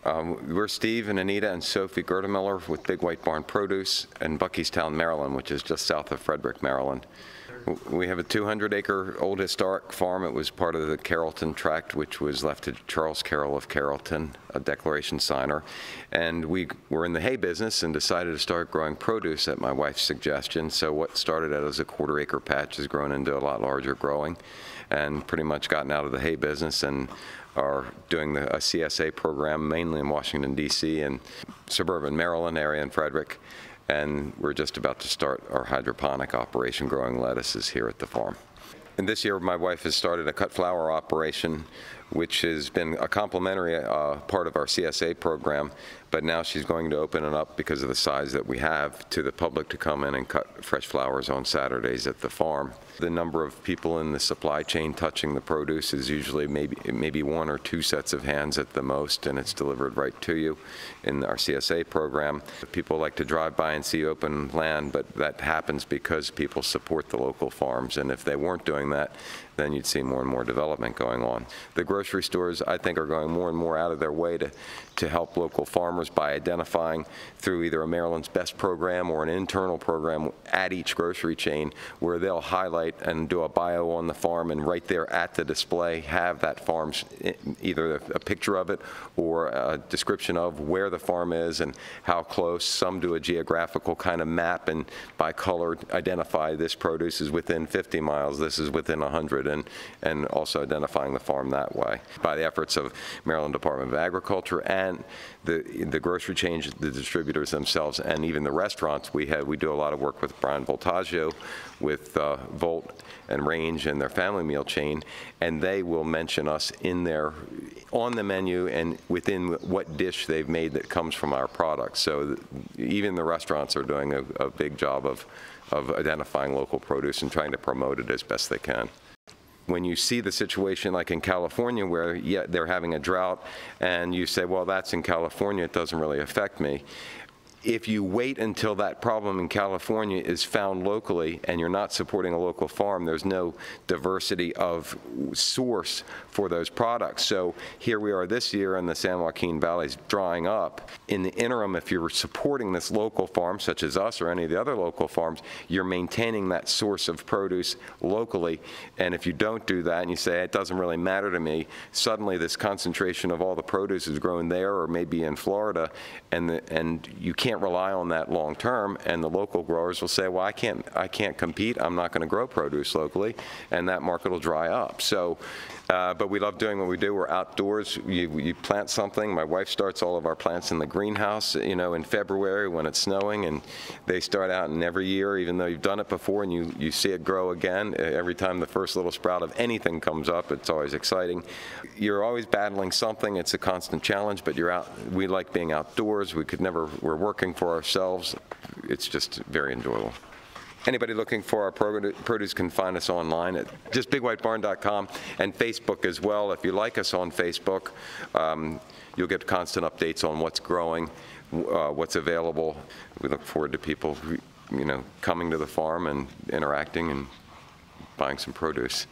We're Steve and Anita and Sophie Gertemiller with Big White Barn Produce in Buckeystown, Maryland, which is just south of Frederick, Maryland. We have a 200-acre old historic farm. It was part of the Carrollton tract, which was left to Charles Carroll of Carrollton, a declaration signer. And we were in the hay business and decided to start growing produce at my wife's suggestion. So what started out as a quarter-acre patch has grown into a lot larger growing, and pretty much gotten out of the hay business and are doing a CSA program mainly in Washington, D.C. and suburban Maryland area in Frederick. And we're just about to start our hydroponic operation growing lettuces here at the farm. And this year my wife has started a cut flower operation, which has been a complementary part of our CSA program, but now she's going to open it up because of the size that we have to the public to come in and cut fresh flowers on Saturdays at the farm. The number of people in the supply chain touching the produce is usually maybe one or two sets of hands at the most, and it's delivered right to you in our CSA program. People like to drive by and see open land, but that happens because people support the local farms, and if they weren't doing that, then you'd see more and more development going on. The grocery stores, I think, are going more and more out of their way to help local farmers by identifying through either a Maryland's Best program or an internal program at each grocery chain where they'll highlight and do a bio on the farm, and right there at the display have that farm's either a picture of it or a description of where the farm is and how close. Some do a geographical kind of map and by color identify this produce is within 50 miles, this is within 100, and also identifying the farm that way. By the efforts of Maryland Department of Agriculture and the grocery chains, the distributors themselves, and even the restaurants, we do a lot of work with Brian Voltaggio, with Volt and Range and their family meal chain, and they will mention us on the menu and within what dish they've made that comes from our products. So even the restaurants are doing a big job of identifying local produce and trying to promote it as best they can. When you see the situation like in California where they're having a drought and you say, well, that's in California, it doesn't really affect me. If you wait until that problem in California is found locally and you're not supporting a local farm, there's no diversity of source for those products. So here we are this year and the San Joaquin Valley is drying up. In the interim, if you're supporting this local farm, such as us or any of the other local farms, you're maintaining that source of produce locally. And if you don't do that and you say, it doesn't really matter to me, suddenly this concentration of all the produce is grown there or maybe in Florida, and you can't rely on that long term, and the local growers will say, well, I can't compete, I'm not going to grow produce locally, and that market will dry up. So but we love doing what we do. We're outdoors. You plant something. My wife starts all of our plants in the greenhouse, in February when it's snowing, and they start out, and every year, even though you've done it before and you see it grow again, every time the first little sprout of anything comes up, it's always exciting. You're always battling something. It's a constant challenge, but you're out. We like being outdoors. We're working for ourselves. It's just very enjoyable. Anybody looking for our produce can find us online at just bigwhitebarn.com and Facebook as well. If you like us on Facebook, you'll get constant updates on what's growing, what's available. We look forward to people, coming to the farm and interacting and buying some produce.